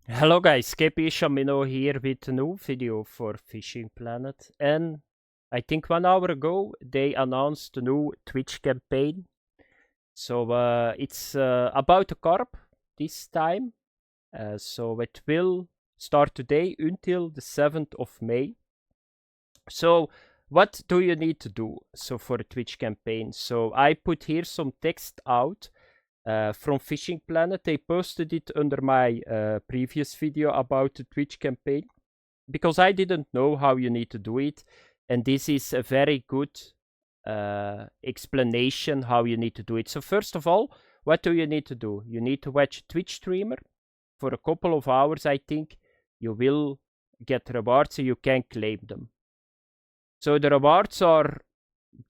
Hello guys, KP Shamino here with a new video for Fishing Planet. And I think 1 hour ago they announced a new Twitch campaign. So it's about a carp this time. So it will start today until the 7th of May. So what do you need to do for a Twitch campaign? So I put here some text out from Fishing Planet. They posted it under my previous video about the Twitch campaign because I didn't know how you need to do it, and this is a very good explanation how you need to do it. So first of all, what do you need to do? You need to watch a Twitch streamer for a couple of hours. I think you will get rewards, so you can claim them. So the rewards are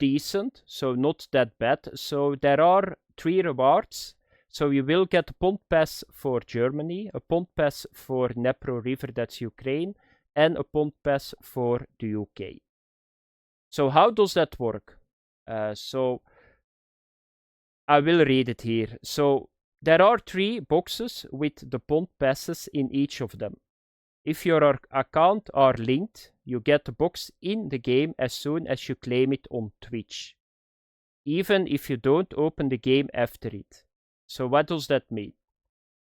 decent, so not that bad. So there are 3 rewards. So you will get a pond pass for Germany, a pond pass for Dnipro River, that's Ukraine, and a pond pass for the UK. So how does that work? So I will read it here. So there are 3 boxes with the pond passes in each of them. If your account are linked, you get the box in the game as soon as you claim it on Twitch, even if you don't open the game after it. So what does that mean?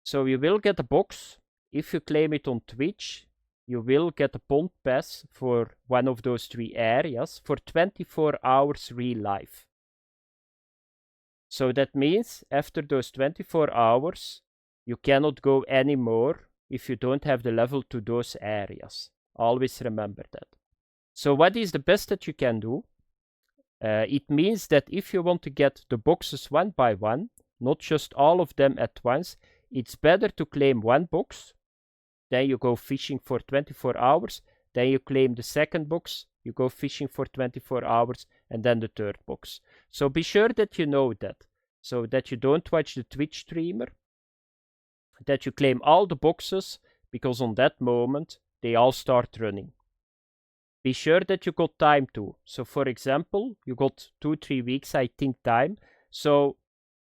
So you will get a box. If you claim it on Twitch, you will get a pond pass for one of those 3 areas for 24 hours real life. So that means after those 24 hours, you cannot go anymore if you don't have the level to those areas. Always remember that. So what is the best that you can do? It means that if you want to get the boxes one by one, not just all of them at once, it's better to claim one box, then you go fishing for 24 hours, then you claim the second box, you go fishing for 24 hours, and then the third box. So be sure that you know that, so that you don't watch the Twitch streamer, that you claim all the boxes, because on that moment, they all start running. Be sure that you got time too. So for example, you got 2-3 weeks, I think, time. So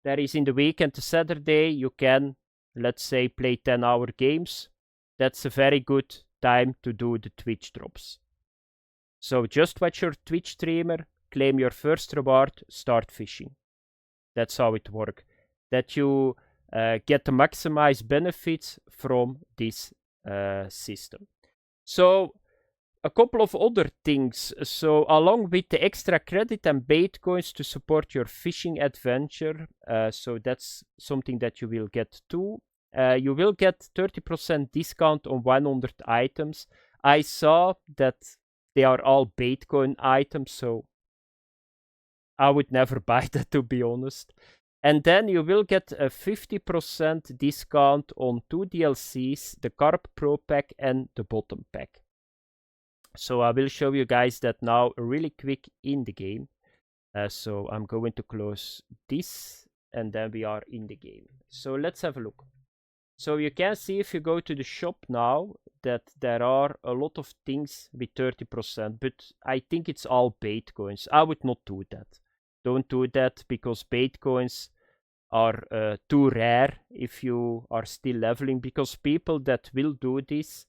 there is in the weekend, the Saturday, you can, let's say, play 10-hour games. That's a very good time to do the Twitch drops. So just watch your Twitch streamer, claim your first reward, start fishing. That's how it works. That you get the maximized benefits from this system. So a couple of other things. So along with the extra credit and bait coins to support your fishing adventure, so that's something that you will get too. You will get 30% discount on 100 items. I saw that they are all bait coin items, so I would never buy that, to be honest. And then you will get a 50% discount on 2 DLCs, the Carp Pro Pack and the Bottom Pack. So I will show you guys that now really quick in the game. So I'm going to close this and then we are in the game. So let's have a look. So you can see if you go to the shop now that there are a lot of things with 30%, but I think it's all bait coins. I would not do that. Don't do that because bait coins are too rare if you are still leveling, because people that will do this,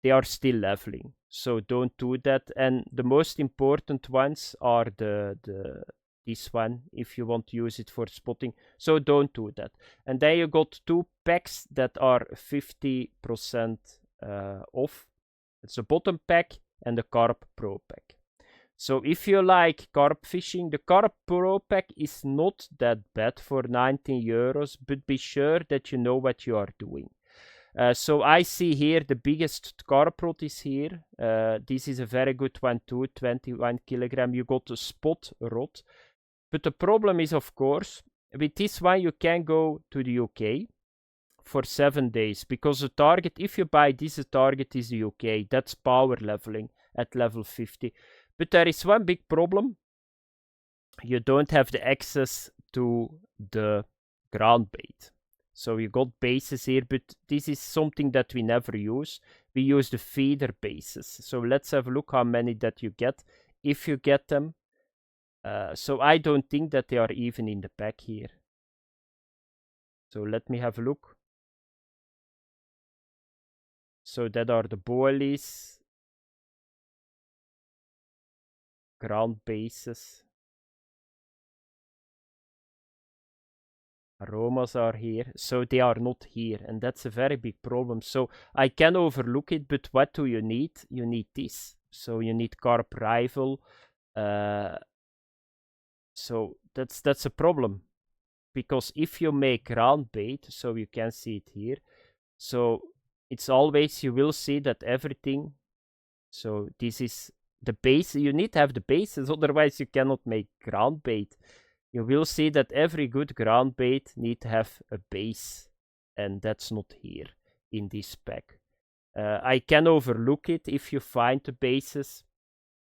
they are still leveling. So don't do that. And the most important ones are this one, if you want to use it for spotting. So don't do that. And then you got 2 packs that are 50% off. It's a bottom pack and the Carp Pro pack. So if you like carp fishing, the Carp Pro pack is not that bad for 19 euros, but be sure that you know what you are doing. So I see here the biggest carp rod is here. This is a very good one too, 21 kilogram. You got a spot rod. But the problem is, of course, with this one you can go to the UK for 7 days, because the target, if you buy this, the target is the UK. That's power leveling at level 50. But there is one big problem. You don't have the access to the ground bait. So you got bases here, but this is something that we never use. We use the feeder bases. So let's have a look how many that you get, if you get them. So I don't think that they are even in the pack here. So let me have a look. So that are the boilies, ground bases. Aromas are here, so they are not here, and that's a very big problem. So I can overlook it, but what do you need? You need this. So you need Carp Rival. So that's a problem, because if you make ground bait, so you can see it here, so it's always, you will see that everything, so this is the base, you need to have the bases, otherwise you cannot make ground bait. You will see that every good ground bait need to have a base, and that's not here in this pack. I can overlook it if you find the bases.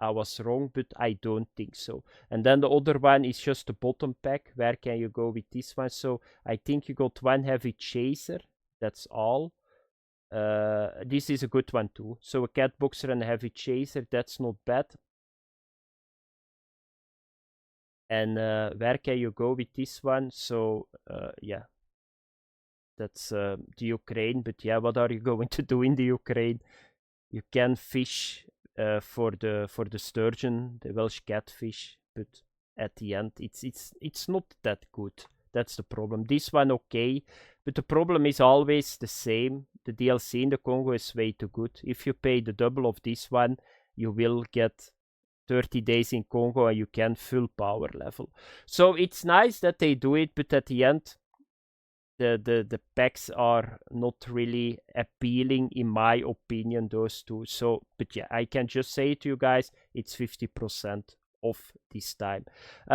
I was wrong, but I don't think so. And then the other one is just the bottom pack. Where can you go with this one? So I think you got one heavy chaser. That's all. This is a good one too. So a cat boxer and a heavy chaser. That's not bad. And where can you go with this one? So yeah, that's the Ukraine. But yeah, what are you going to do in the Ukraine? You can fish for the sturgeon, the Welsh catfish, but at the end it's not that good. That's the problem. This one okay, but the problem is always the same. The DLC in the Congo is way too good. If you pay the double of this one, you will get 30 days in Congo and you can full power level. So it's nice that they do it, but at the end the packs are not really appealing in my opinion, those two. So but yeah, I can just say to you guys, it's 50% off this time.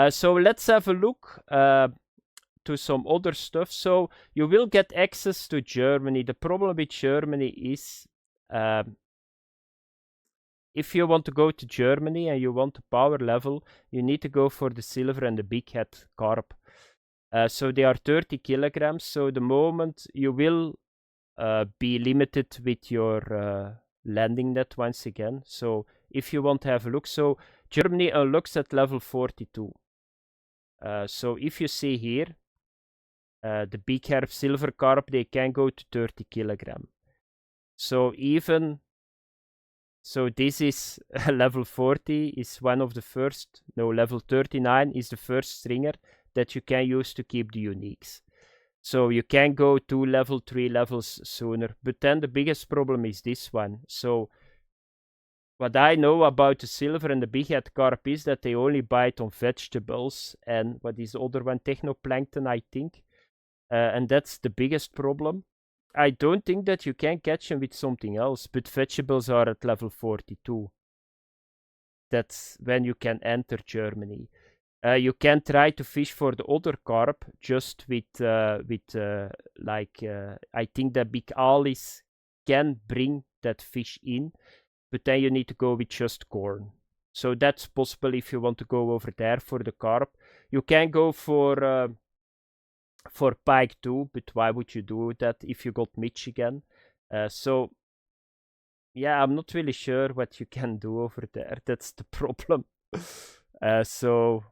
So let's have a look to some other stuff. So you will get access to Germany. The problem with Germany is if you want to go to Germany and you want a power level, you need to go for the silver and the big head carp. So they are 30 kilograms. So the moment you will be limited with your landing net once again. So if you want to have a look, so Germany unlocks at level 42. So if you see here, the big herb silver carp, they can go to 30 kilogram. So even, so this is level 40 is one of the first, no, level 39 is the first stringer that you can use to keep the uniques. So you can go 2 level, 3 levels sooner. But then the biggest problem is this one. So what I know about the silver and the big head carp is that they only bite on vegetables. And what is the other one? Technoplankton, I think. And that's the biggest problem. I don't think that you can catch them with something else. But vegetables are at level 42. That's when you can enter Germany. You can try to fish for the other carp just with like I think that big alis can bring that fish in, but then you need to go with just corn. So that's possible if you want to go over there for the carp. You can go for pike too, but why would you do that if you got Michigan? So yeah, I'm not really sure what you can do over there. That's the problem. So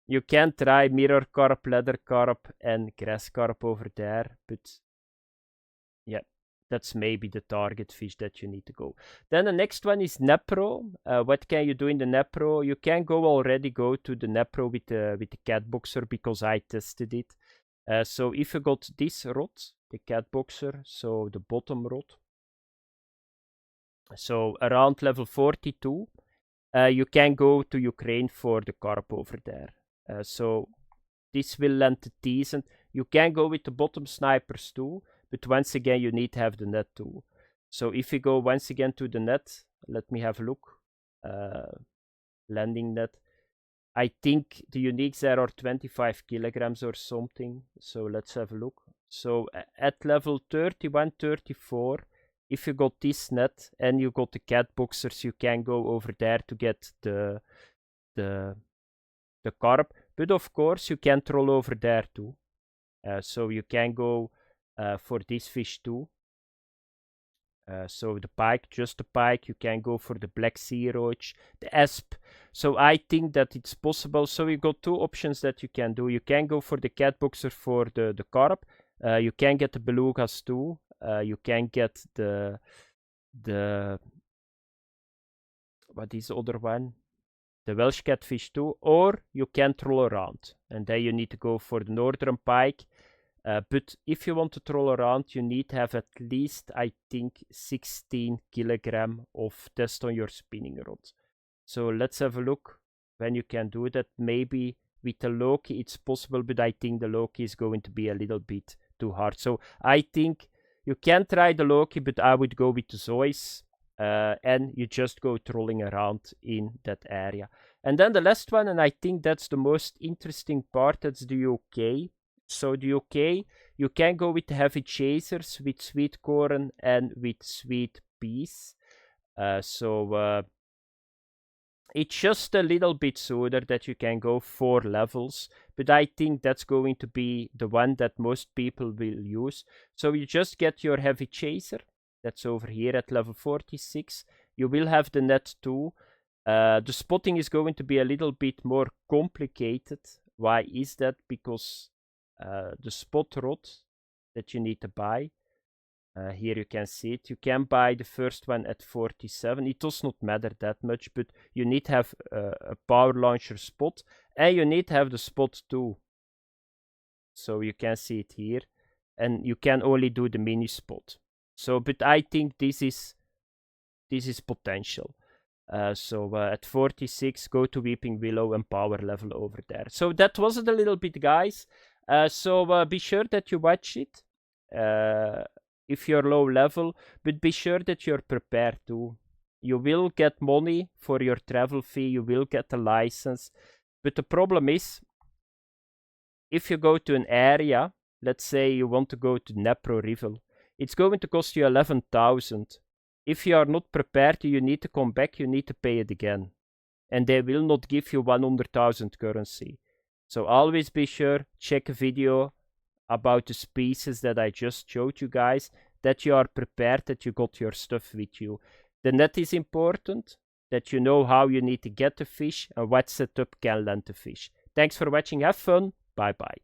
you can try mirror carp, leather carp, and grass carp over there, but yeah, that's maybe the target fish that you need to go. Then the next one is Dnipro. What can you do in the Dnipro? You can already go to the Dnipro with the cat boxer because I tested it. So if you got this rod, the cat boxer, so the bottom rod, so around level 42, you can go to Ukraine for the carp over there. So this will land decent. You can go with the bottom snipers too, but once again you need to have the net too. So if you go once again to the net, let me have a look. Landing net. I think the uniques there are 25 kilograms or something. So let's have a look. So at level 31, 34, if you got this net and you got the cat boxers, you can go over there to get the carp. But of course, you can troll over there too. So you can go for this fish too. So the pike, just the pike. You can go for the black sea roach, the asp. So I think that it's possible. So you got two options that you can do. You can go for the cat boxer for the carp. You can get the belugas too. You can get the what is the other one? The Welsh catfish too, or you can troll around, and then you need to go for the northern pike. But if you want to troll around, you need to have at least, I think, 16 kilogram of test on your spinning rod. So let's have a look when you can do that. Maybe with the Loki it's possible, but I think the Loki is going to be a little bit too hard. So I think you can try the Loki, but I would go with the Zeus. And you just go trolling around in that area. And then the last one, and I think that's the most interesting part, that's the UK. So the UK, you can go with the heavy chasers, with sweet corn and with sweet peas. It's just a little bit sooner that you can go 4 levels, but I think that's going to be the one that most people will use. So you just get your heavy chaser. That's over here at level 46. You will have the net too. The spotting is going to be a little bit more complicated. Why is that? Because the spot rod that you need to buy, here you can see it. You can buy the first one at 47. It does not matter that much, but you need to have a power launcher spot, and you need to have the spot too. So you can see it here, and you can only do the mini spot. So, but I think this is potential. At 46, go to Weeping Willow and power level over there. So that was it a little bit, guys. Be sure that you watch it if you're low level, but be sure that you're prepared too. You will get money for your travel fee, you will get a license, but the problem is, if you go to an area, let's say you want to go to Dnipro River, it's going to cost you 11,000. If you are not prepared, you need to come back, you need to pay it again. And they will not give you 100,000 currency. So always be sure, check a video about the species that I just showed you guys, that you are prepared, that you got your stuff with you. The net is important, that you know how you need to get the fish and what setup can land the fish. Thanks for watching, have fun, bye bye.